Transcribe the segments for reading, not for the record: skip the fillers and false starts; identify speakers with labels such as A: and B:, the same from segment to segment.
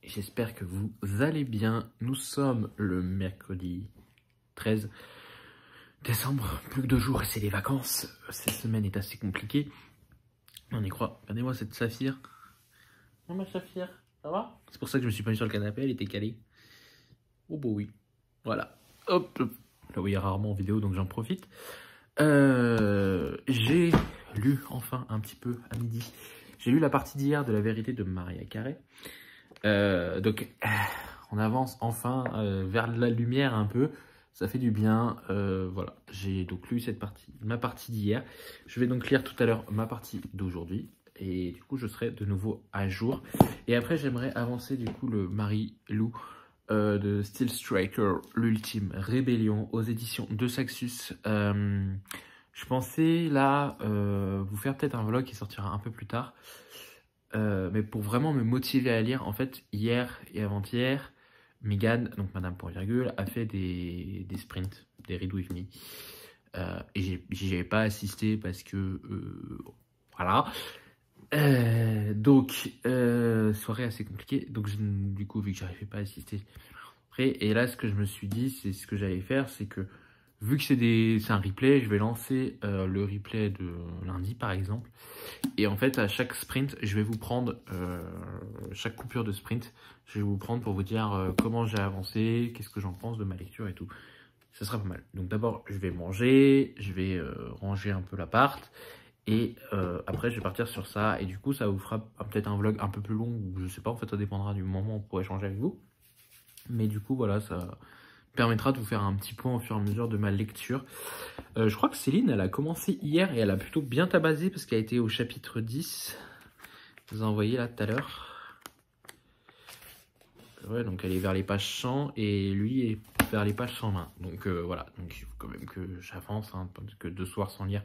A: j'espère que vous allez bien. Nous sommes le mercredi 13 décembre, plus que 2 jours et c'est les vacances. Cette semaine est assez compliquée. On y croit. Regardez-moi cette Saphir. Non ma Saphir, ça va? C'est pour ça que je me suis pas mis sur le canapé, elle était calée. Oh bah oui. Voilà. Hop. Là vous voyez rarement en vidéo donc j'en profite. J'ai lu enfin un petit peu à midi. J'ai lu la partie d'hier de La Vérité de Mariah Carey. Donc on avance enfin vers la lumière un peu. Ça fait du bien. Voilà, j'ai donc lu cette partie, ma partie d'hier. Je vais donc lire tout à l'heure ma partie d'aujourd'hui. Et du coup, je serai de nouveau à jour. Et après, j'aimerais avancer du coup le Marie-Lou de Steel Striker, l'ultime rébellion aux éditions de Saxus. Je pensais là vous faire peut-être un vlog qui sortira un peu plus tard. Mais pour vraiment me motiver à lire, en fait, hier et avant-hier, Megan, donc Madame Point Virgule, a fait des sprints, des read with me. Et j'y avais pas assisté parce que, voilà. Donc, soirée assez compliquée. Donc, du coup, vu que j'arrivais pas à assister, après, et là, ce que je me suis dit, c'est ce que j'allais faire, c'est que, vu que c'est un replay, je vais lancer le replay de lundi, par exemple. Et en fait, à chaque sprint, je vais vous prendre, chaque coupure de sprint, je vais vous prendre pour vous dire comment j'ai avancé, qu'est-ce que j'en pense de ma lecture et tout. Ça sera pas mal. Donc d'abord, je vais manger, je vais ranger un peu l'appart. Et après, je vais partir sur ça. Et du coup, ça vous fera peut-être un vlog un peu plus long. Ou je sais pas, en fait, ça dépendra du moment où on pourra échanger avec vous. Mais du coup, voilà, ça permettra de vous faire un petit point au fur et à mesure de ma lecture. Je crois que Céline, elle a commencé hier et elle a plutôt bien tabassé parce qu'elle a été au chapitre 10. Je vous ai envoyé là tout à l'heure. Ouais, donc elle est vers les pages 100 et lui est vers les pages 120. Donc voilà, donc il faut quand même que j'avance, hein, parce que 2 soirs sans lire,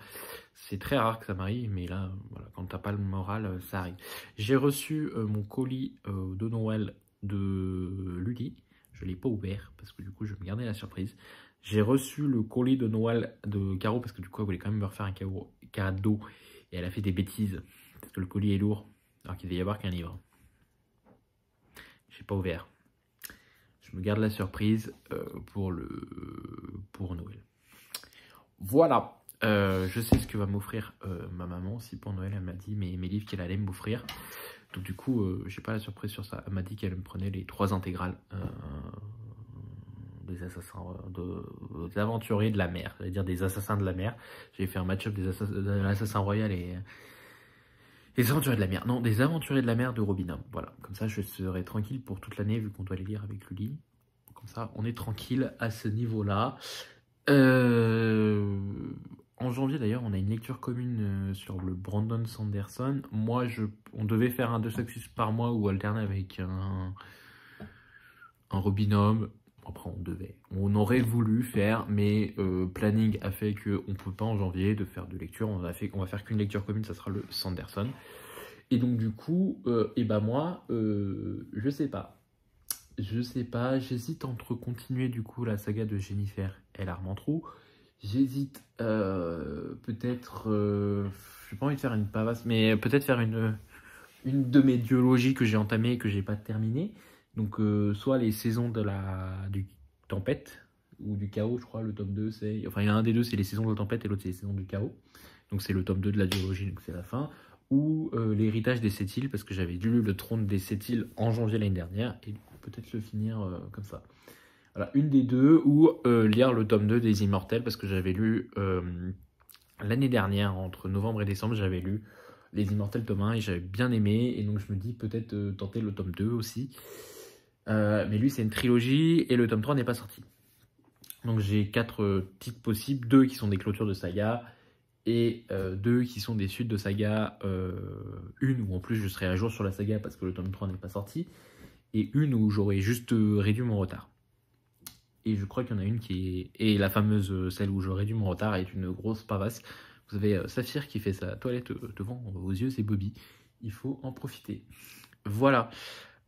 A: c'est très rare que ça m'arrive, mais là, voilà, quand t'as pas le moral, ça arrive. J'ai reçu mon colis de Noël de Lully. Je ne l'ai pas ouvert parce que du coup, je vais me garder la surprise. J'ai reçu le colis de Noël de Caro parce que du coup, elle voulait quand même me refaire un cadeau. Et elle a fait des bêtises parce que le colis est lourd alors qu'il devait y avoir qu'un livre. Je n'ai pas ouvert. Je me garde la surprise pour Noël. Voilà. Je sais ce que va m'offrir ma maman aussi pour Noël. Elle m'a dit mes livres qu'elle allait m'offrir. Donc du coup, j'ai pas la surprise sur ça. Elle m'a dit qu'elle me prenait les 3 intégrales des assassins, des aventuriers de la mer. J'allais dire des assassins de la mer. J'ai fait un match-up de l'assassin royal et des aventuriers de la mer. Non, des aventuriers de la mer de Robin Hood. Voilà, comme ça je serai tranquille pour toute l'année vu qu'on doit les lire avec Lully. Comme ça, on est tranquille à ce niveau-là. En janvier d'ailleurs, on a une lecture commune sur le Brandon Sanderson. Moi, on devait faire un 2 Saxus par mois ou alterner avec un Robin Hood. Après, on aurait voulu faire, mais planning a fait qu'on ne peut pas en janvier de faire de lecture. On va faire qu'une lecture commune, ça sera le Sanderson. Et donc du coup, moi, je sais pas. J'hésite entre continuer du coup la saga de Jennifer et l'Armentrou. J'hésite peut-être, j'ai pas envie de faire une pavasse, mais peut-être faire une de mes duologies que j'ai entamées et que j'ai pas terminé. Donc soit les saisons du Tempête ou du Chaos, je crois, le tome 2 c'est... Enfin il y en a un des deux, c'est les saisons de Tempête et l'autre c'est les saisons du Chaos. Donc c'est le tome 2 de la duologie, donc c'est la fin. Ou l'héritage des Sept-Îles, parce que j'avais lu le trône des Sept-Îles en janvier l'année dernière, et peut-être le finir comme ça. Voilà, une des deux, ou lire le tome 2 des Immortels, parce que j'avais lu l'année dernière, entre novembre et décembre, j'avais lu les Immortels tome 1 et j'avais bien aimé, et donc je me dis peut-être tenter le tome 2 aussi. Mais lui, c'est une trilogie, et le tome 3 n'est pas sorti. Donc j'ai 4 titres possibles, 2 qui sont des clôtures de saga, et 2 qui sont des suites de saga, une où en plus je serai à jour sur la saga parce que le tome 3 n'est pas sorti, et une où j'aurai juste réduit mon retard. Et je crois qu'il y en a une qui est... Et la fameuse, celle où je réduis mon retard, est une grosse pavasse. Vous avez Saphir qui fait sa toilette devant vos yeux, c'est Bobby. Il faut en profiter. Voilà.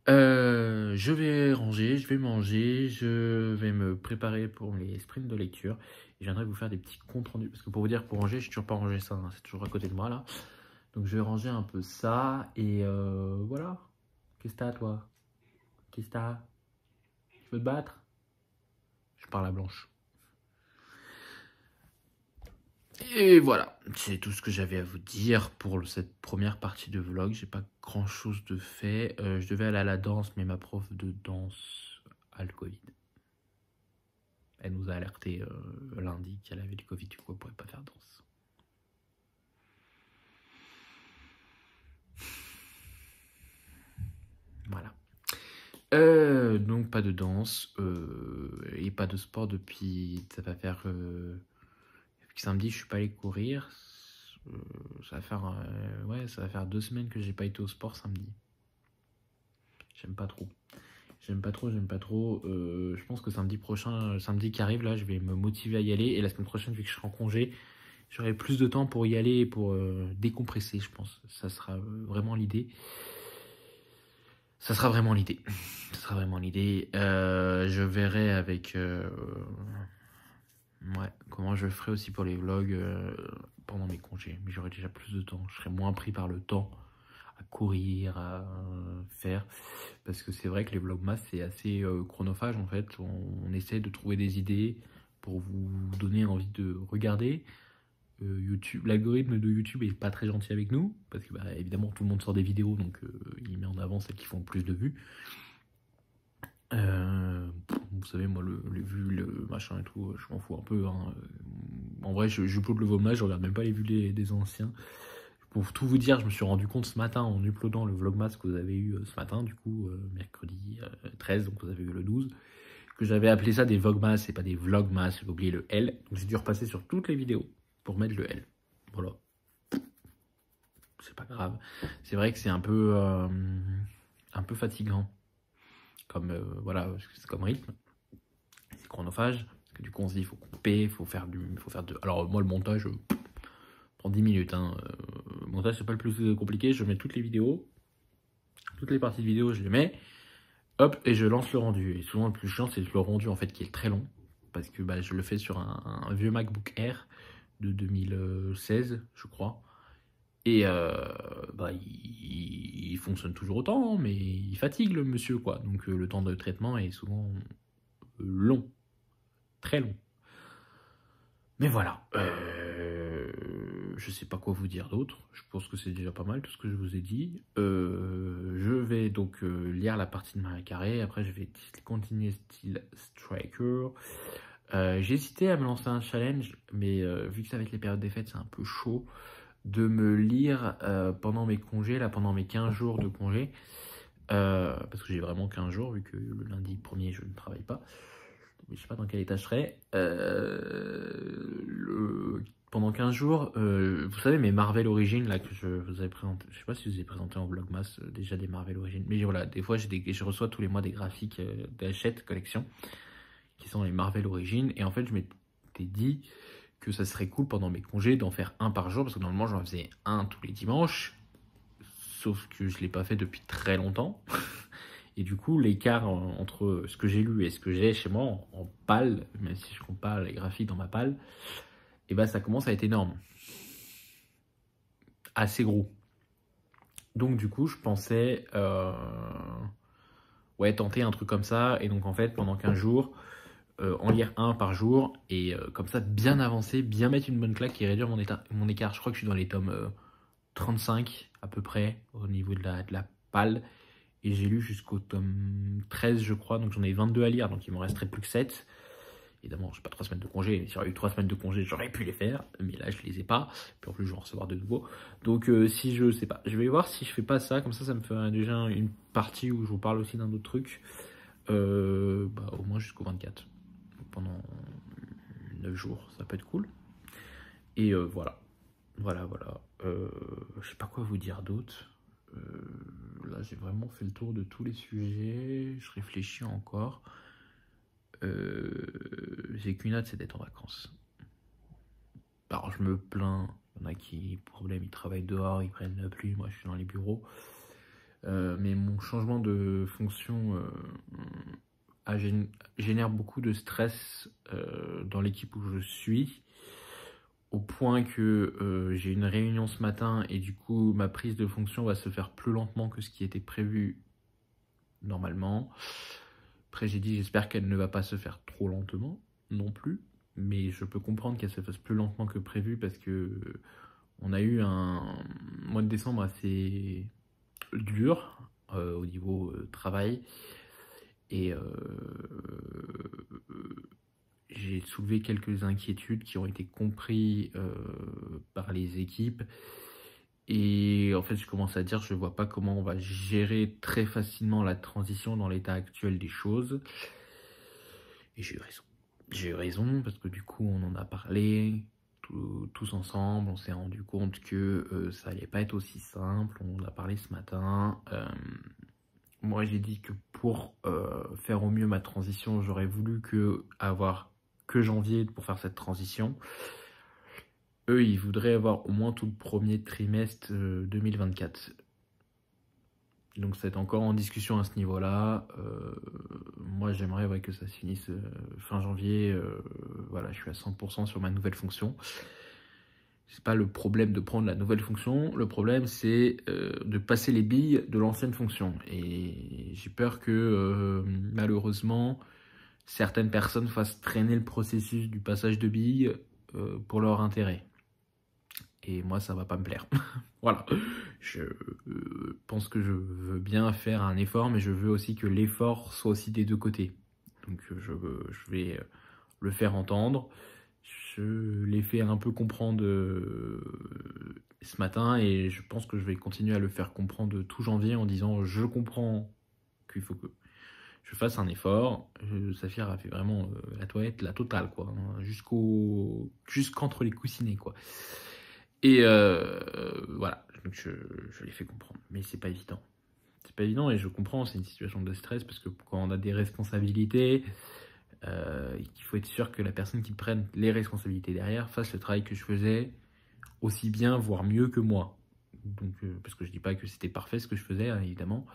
A: Je vais ranger, je vais manger, je vais me préparer pour les sprints de lecture. Et je viendrai vous faire des petits comptes rendus. Parce que pour vous dire, pour ranger, je n'ai toujours pas rangé ça. Hein, c'est toujours à côté de moi là. Donc je vais ranger un peu ça. Et voilà. Qu'est-ce que t'as toi? Qu'est-ce que t'as? Tu veux te battre? Je parle à Blanche. Et voilà, c'est tout ce que j'avais à vous dire pour cette première partie de vlog. J'ai pas grand chose de fait. Je devais aller à la danse, mais ma prof de danse a le Covid. Elle nous a alerté lundi qu'elle avait du Covid, du coup elle pourrait pas faire danse. Voilà. Donc pas de danse et pas de sport depuis. Ça va faire. Depuis samedi, je suis pas allé courir. Ça va faire ouais, ça va faire 2 semaines que j'ai pas été au sport samedi. J'aime pas trop. J'aime pas trop. Je pense que samedi prochain, samedi qui arrive là, je vais me motiver à y aller. Et la semaine prochaine, vu que je serai en congé, j'aurai plus de temps pour y aller et pour décompresser, je pense. Ça sera vraiment l'idée. Ça sera vraiment l'idée. Ça sera vraiment l'idée. Je verrai avec ouais, comment je ferai aussi pour les vlogs pendant mes congés. Mais j'aurai déjà plus de temps. Je serai moins pris par le temps à courir, à faire. Parce que c'est vrai que les vlogmas, c'est assez chronophage en fait. On essaie de trouver des idées pour vous donner envie de regarder. YouTube, l'algorithme de YouTube est pas très gentil avec nous. Parce que bah, évidemment, tout le monde sort des vidéos. Donc il met en avant celles qui font plus de vues. Vous savez, moi, les vues, le machin et tout, je m'en fous un peu. Hein. En vrai, je upload le vlogmas, je regarde même pas les vues des anciens. Pour tout vous dire, je me suis rendu compte ce matin en uploadant le vlogmas que vous avez eu ce matin, du coup, mercredi 13, donc vous avez eu le 12, que j'avais appelé ça des vlogmas et pas des vlogmas, j'ai oublié le L. Donc j'ai dû repasser sur toutes les vidéos pour mettre le L. Voilà. C'est pas grave. C'est vrai que c'est un peu fatigant. Comme, voilà, c'est comme rythme. C'est chronophage. Parce que du coup, on se dit, il faut couper, il faut faire de... Alors, moi, le montage prend 10 minutes. Hein. Le montage, c'est pas le plus compliqué. Je mets toutes les vidéos. Toutes les parties de vidéo, je les mets. Hop, et je lance le rendu. Et souvent, le plus chiant, c'est le rendu, en fait, qui est très long. Parce que bah, je le fais sur un vieux MacBook Air de 2016, je crois. Et bah, il fonctionne toujours autant, hein, mais il fatigue le monsieur, quoi. Donc le temps de traitement est souvent long, très long. Mais voilà, je sais pas quoi vous dire d'autre. Je pense que c'est déjà pas mal tout ce que je vous ai dit. Je vais donc lire la partie de Maria Carré. Après, je vais continuer style Striker. J'ai hésité à me lancer un challenge, mais vu que ça va être les périodes des fêtes, c'est un peu chaud de me lire pendant mes congés, là, pendant mes 15 jours de congés, parce que j'ai vraiment 15 jours, vu que le lundi 1er, je ne travaille pas. Je ne sais pas dans quel état je serai. Pendant 15 jours, vous savez, mes Marvel Origins, là, que je vous avais présenté, je ne sais pas si je vous ai présenté en vlogmas déjà des Marvel Origins, mais voilà, des fois, je reçois tous les mois des graphiques d'Hachette collection, qui sont les Marvel Origins, et en fait, je m'étais dit que ça serait cool pendant mes congés d'en faire un par jour, parce que normalement j'en faisais un tous les dimanches, sauf que je ne l'ai pas fait depuis très longtemps. Et du coup, l'écart entre ce que j'ai lu et ce que j'ai chez moi en palle, même si je compte pas les graphiques dans ma palle, et ben ça commence à être énorme. Assez gros. Donc du coup, je pensais ouais, tenter un truc comme ça, et donc en fait, pendant 15 jours, en lire un par jour, et comme ça, bien avancer, bien mettre une bonne claque et réduire mon écart. Je crois que je suis dans les tomes 35 à peu près, au niveau de la palle, et j'ai lu jusqu'au tome 13, je crois, donc j'en ai 22 à lire, donc il m'en resterait plus que 7. Évidemment, je n'ai pas 3 semaines de congé, mais si j'aurais eu 3 semaines de congé, j'aurais pu les faire, mais là, je les ai pas, puis en plus, je vais en recevoir de nouveau. Donc, si je sais pas, je vais voir si je fais pas ça, comme ça me fait déjà une partie où je vous parle aussi d'un autre truc, bah, au moins jusqu'au 24. Pendant 9 jours, ça peut être cool. Et voilà. Je sais pas quoi vous dire d'autre. Là, j'ai vraiment fait le tour de tous les sujets. Je réfléchis encore. J'ai qu'une hâte, c'est d'être en vacances. Alors, je me plains. Il y en a qui, problème, ils travaillent dehors, ils prennent la pluie. Moi, je suis dans les bureaux. Mais mon changement de fonction génère beaucoup de stress dans l'équipe où je suis, au point que j'ai une réunion ce matin et du coup ma prise de fonction va se faire plus lentement que ce qui était prévu normalement. Après, j'ai dit, j'espère qu'elle ne va pas se faire trop lentement non plus. Mais je peux comprendre qu'elle se fasse plus lentement que prévu parce que on a eu un mois de décembre assez dur au niveau travail. Et j'ai soulevé quelques inquiétudes qui ont été comprises par les équipes. Et en fait, je commence à dire, je vois pas comment on va gérer très facilement la transition dans l'état actuel des choses. Et j'ai eu raison. J'ai eu raison parce que du coup, on en a parlé tous ensemble. On s'est rendu compte que ça allait pas être aussi simple. On en a parlé ce matin. Moi, j'ai dit que pour faire au mieux ma transition, j'aurais voulu avoir que janvier pour faire cette transition. Eux, ils voudraient avoir au moins tout le premier trimestre 2024. Donc c'est encore en discussion à ce niveau-là. Moi, j'aimerais que ça se finisse fin janvier. Voilà, je suis à 100% sur ma nouvelle fonction. C'est pas le problème de prendre la nouvelle fonction. Le problème, c'est de passer les billes de l'ancienne fonction. Et j'ai peur que malheureusement, certaines personnes fassent traîner le processus du passage de billes pour leur intérêt. Et moi, ça va pas me plaire. Voilà. Je pense que je veux bien faire un effort, mais je veux aussi que l'effort soit aussi des deux côtés. Donc je vais le faire entendre. Je l'ai fait un peu comprendre ce matin et je pense que je vais continuer à le faire comprendre tout janvier en disant je comprends qu'il faut que je fasse un effort. Saphir a fait vraiment la toilette, la totale, quoi, hein, jusqu'entre les coussinets, quoi. Et voilà, donc je l'ai fait comprendre, mais c'est pas évident. C'est pas évident et je comprends, c'est une situation de stress parce que quand on a des responsabilités, il faut être sûr que la personne qui prenne les responsabilités derrière fasse le travail que je faisais aussi bien, voire mieux que moi. Donc, parce que je dis pas que c'était parfait ce que je faisais, hein, évidemment.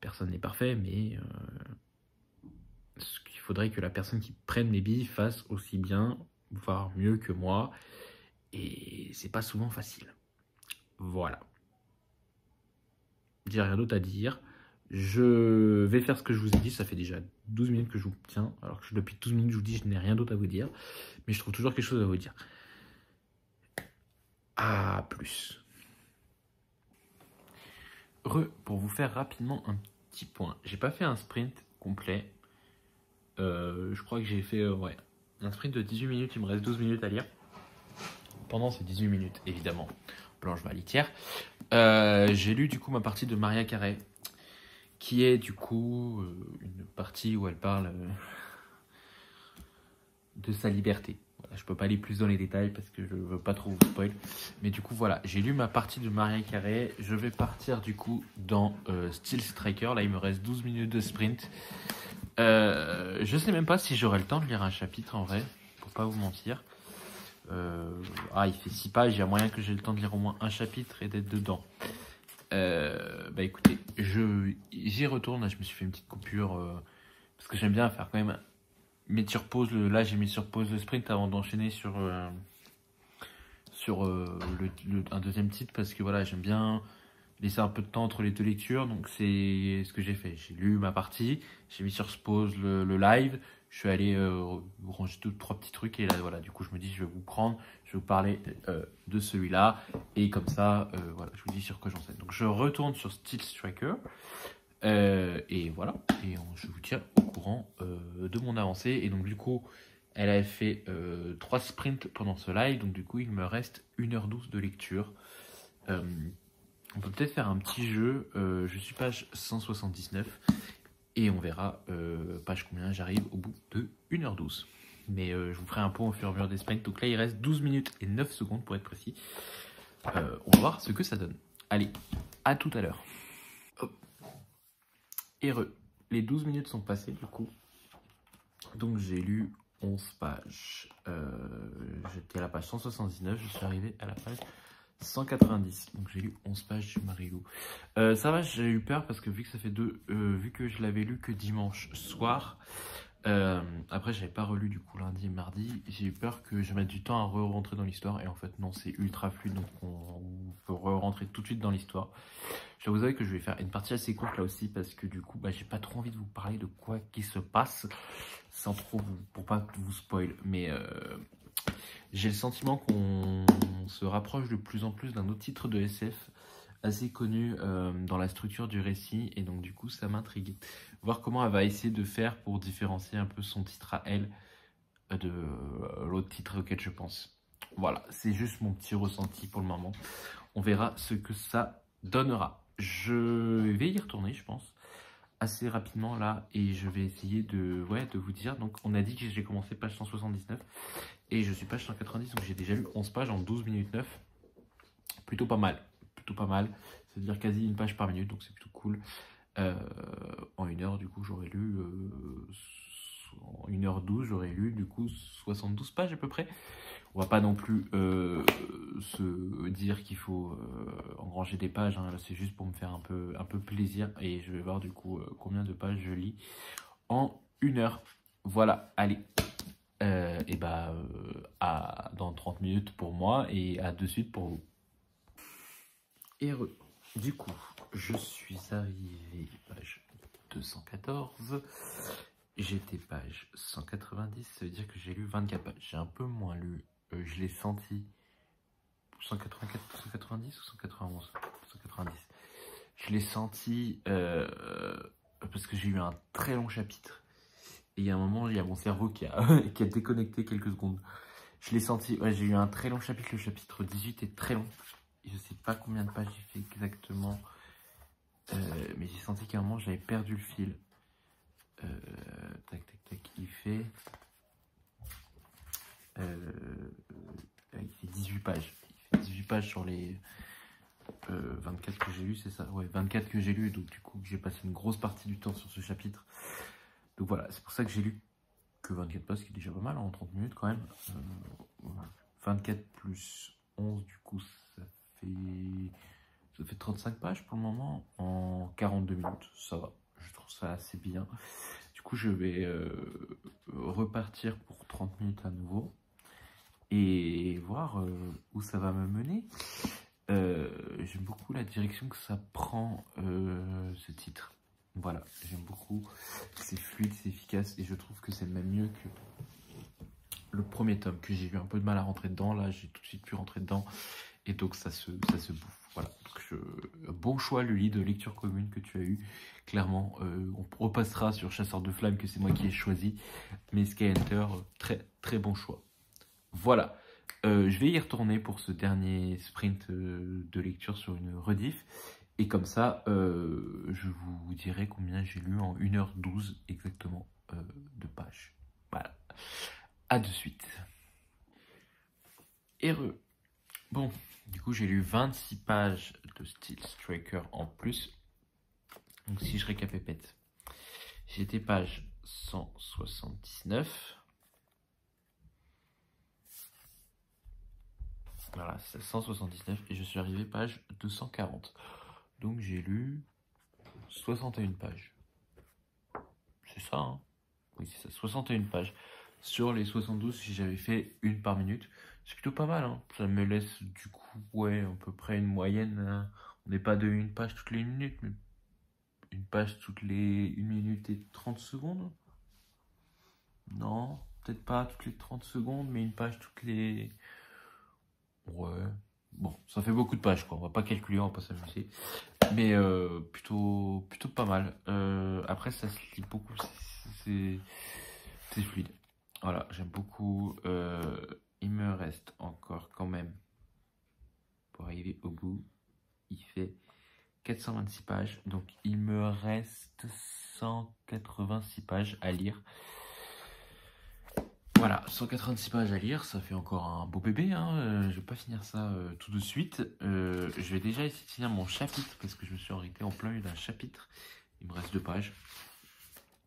A: Personne n'est parfait, mais il faudrait que la personne qui prenne les billes fasse aussi bien, voire mieux que moi. Et c'est pas souvent facile. Voilà. J'ai rien d'autre à dire. Je vais faire ce que je vous ai dit. Ça fait déjà 12 minutes que je vous tiens. Alors que depuis 12 minutes, je vous dis, je n'ai rien d'autre à vous dire. Mais je trouve toujours quelque chose à vous dire. À plus. Pour vous faire rapidement un petit point. J'ai pas fait un sprint complet. Je crois que j'ai fait un sprint de 18 minutes. Il me reste 12 minutes à lire. Pendant ces 18 minutes, évidemment, Blanche ma litière. J'ai lu du coup ma partie de Maria Carey, qui est du coup une partie où elle parle de sa liberté. Voilà, je peux pas aller plus dans les détails parce que je veux pas trop vous spoil. Mais du coup voilà, j'ai lu ma partie de Maria Carey. Je vais partir du coup dans Steel Striker. Là il me reste 12 minutes de sprint. Je sais même pas si j'aurai le temps de lire un chapitre en vrai, pour pas vous mentir. Il fait 6 pages, il y a moyen que j'ai le temps de lire au moins un chapitre et d'être dedans. Bah écoutez, j'y retourne. Là, je me suis fait une petite coupure parce que j'aime bien faire quand même mettre sur pause. Là, j'ai mis sur pause le sprint avant d'enchaîner sur un deuxième titre parce que voilà, j'aime bien laisser un peu de temps entre les deux lectures. Donc c'est ce que j'ai fait. J'ai lu ma partie, j'ai mis sur pause le live. Je suis allé ranger 2-3 petits trucs et là voilà, du coup je me dis je vais vous prendre, je vais vous parler de celui-là et comme ça voilà, je vous dis sur quoi j'enseigne. Donc je retourne sur Steel Striker et voilà, et je vous tiens au courant de mon avancée. Et donc du coup elle a fait 3 sprints pendant ce live, donc du coup il me reste 1h12 de lecture. On peut peut-être faire un petit jeu, je suis page 179. Et on verra page combien j'arrive au bout de 1h12. Mais je vous ferai un point au fur et à mesure des sprints. Donc là, il reste 12 minutes et 9 secondes pour être précis. On va voir ce que ça donne. Allez, à tout à l'heure. Et les 12 minutes sont passées du coup. Donc j'ai lu 11 pages. J'étais à la page 179, je suis arrivé à la page 190, donc j'ai lu 11 pages du Marilou. Ça va, j'ai eu peur parce que vu que ça fait vu que je l'avais lu que dimanche soir, après j'avais pas relu du coup lundi et mardi, j'ai eu peur que je mette du temps à re-rentrer dans l'histoire et en fait non, c'est ultra fluide, donc on peut rentrer tout de suite dans l'histoire. Je vous avoue que je vais faire une partie assez courte là aussi parce que du coup, j'ai pas trop envie de vous parler de quoi qui se passe sans trop pour pas vous spoil. Mais j'ai le sentiment qu'on se rapproche de plus en plus d'un autre titre de SF assez connu dans la structure du récit et donc du coup ça m'intrigue. Voir comment elle va essayer de faire pour différencier un peu son titre à elle de l'autre titre auquel je pense. Voilà, c'est juste mon petit ressenti pour le moment. On verra ce que ça donnera. Je vais y retourner, je pense, assez rapidement là, et je vais essayer de vous dire. Donc, on a dit que j'ai commencé page 179, et je suis page 190, donc j'ai déjà lu 11 pages en 12 minutes 9. Plutôt pas mal, c'est-à-dire quasi une page par minute, donc c'est plutôt cool. En 1 heure, du coup, j'aurais lu... en 1h12, j'aurais lu, du coup, 72 pages à peu près. On va pas non plus se dire qu'il faut engranger des pages, hein. Là c'est juste pour me faire un peu plaisir et je vais voir du coup combien de pages je lis en 1 heure. Voilà, allez, dans 30 minutes pour moi et à de suite pour vous. Heureux. Du coup, je suis arrivé page 214. J'étais page 190, ça veut dire que j'ai lu 24 pages. J'ai un peu moins lu. Je l'ai senti 184, 190 ou 191 190. Je l'ai senti parce que j'ai eu un très long chapitre. Et il y a un moment, il y a mon cerveau qui a déconnecté quelques secondes. Je l'ai senti, ouais, j'ai eu un très long chapitre. Le chapitre 18 est très long. Je sais pas combien de pages j'ai fait exactement. Mais j'ai senti qu'à un moment, j'avais perdu le fil. Tac, il fait... il fait 18 pages. Il fait 18 pages sur les 24 que j'ai lu, c'est ça? Ouais, 24 que j'ai lu, et donc du coup j'ai passé une grosse partie du temps sur ce chapitre. Donc voilà, c'est pour ça que j'ai lu que 24 pages, ce qui est déjà pas mal, en 30 minutes quand même. 24 plus 11, du coup ça fait 35 pages pour le moment, en 42 minutes, ça va. Je trouve ça assez bien. Du coup, je vais repartir pour 30 minutes à nouveau et voir où ça va me mener. J'aime beaucoup la direction que ça prend, ce titre. Voilà, j'aime beaucoup. C'est fluide, c'est efficace et je trouve que c'est même mieux que le premier tome, que j'ai eu un peu de mal à rentrer dedans. Là, j'ai tout de suite pu rentrer dedans et donc ça se bouffe. Voilà, bon choix, Luli, de lecture commune que tu as eu. Clairement, on repassera sur Chasseur de Flammes, que c'est moi qui ai choisi. Mais Skyhunter, très bon choix. Voilà, je vais y retourner pour ce dernier sprint de lecture sur une rediff. Et comme ça, je vous dirai combien j'ai lu en 1h12 exactement de pages. Voilà, à de suite. Heureux. Bon, du coup, j'ai lu 26 pages de Steel Striker en plus. Donc, si je récapépète, j'étais page 179. Voilà, c'est 179 et je suis arrivé page 240. Donc, j'ai lu 61 pages. C'est ça, hein? Oui, c'est ça, 61 pages. Sur les 72, si j'avais fait une par minute, c'est plutôt pas mal, hein. Ça me laisse du coup, ouais, à peu près une moyenne. Hein. On n'est pas de une page toutes les minutes, mais une page toutes les 1 minute et 30 secondes. Non, peut-être pas toutes les 30 secondes, mais une page toutes les... Ouais, bon, ça fait beaucoup de pages, quoi. On va pas calculer, on va pas s'amuser. Mais plutôt pas mal. Après, ça se lit beaucoup, c'est fluide. Voilà, j'aime beaucoup. Il me reste encore quand même, pour arriver au bout, il fait 426 pages. Donc, il me reste 186 pages à lire. Voilà, 186 pages à lire, ça fait encore un beau bébé, hein. Je vais pas finir ça tout de suite. Je vais déjà essayer de finir mon chapitre, parce que je me suis arrêté en plein milieu d'un chapitre. Il me reste 2 pages.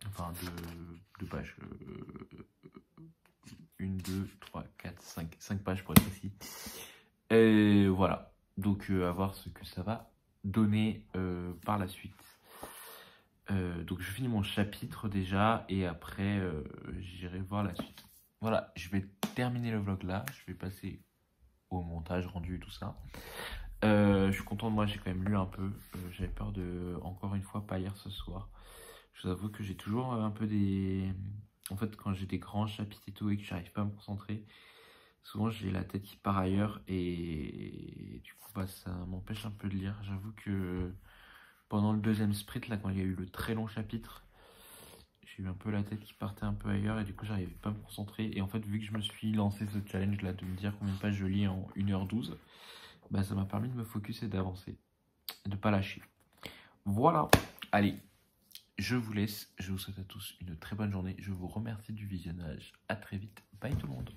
A: Enfin, 2 pages. 1, 2, 3, 4, 5. 5 pages pour être précis. Et voilà. Donc, à voir ce que ça va donner par la suite. Donc, je finis mon chapitre déjà, et après, j'irai voir la suite. Voilà, je vais terminer le vlog là. Je vais passer au montage rendu et tout ça. Je suis content de moi, j'ai quand même lu un peu. J'avais peur de, encore une fois, pas lire ce soir. Je vous avoue que j'ai toujours un peu des... En fait, quand j'ai des grands chapitres et tout et que j'arrive pas à me concentrer, souvent j'ai la tête qui part ailleurs et du coup, bah, ça m'empêche un peu de lire. J'avoue que pendant le deuxième sprint, là, quand il y a eu le très long chapitre, j'ai eu un peu la tête qui partait un peu ailleurs et du coup, j'arrivais pas à me concentrer. Et en fait, vu que je me suis lancé ce challenge là de me dire combien de pages je lis en 1h12, bah, ça m'a permis de me focus et d'avancer, de pas lâcher. Voilà, allez, je vous laisse, je vous souhaite à tous une très bonne journée, je vous remercie du visionnage, à très vite, bye tout le monde.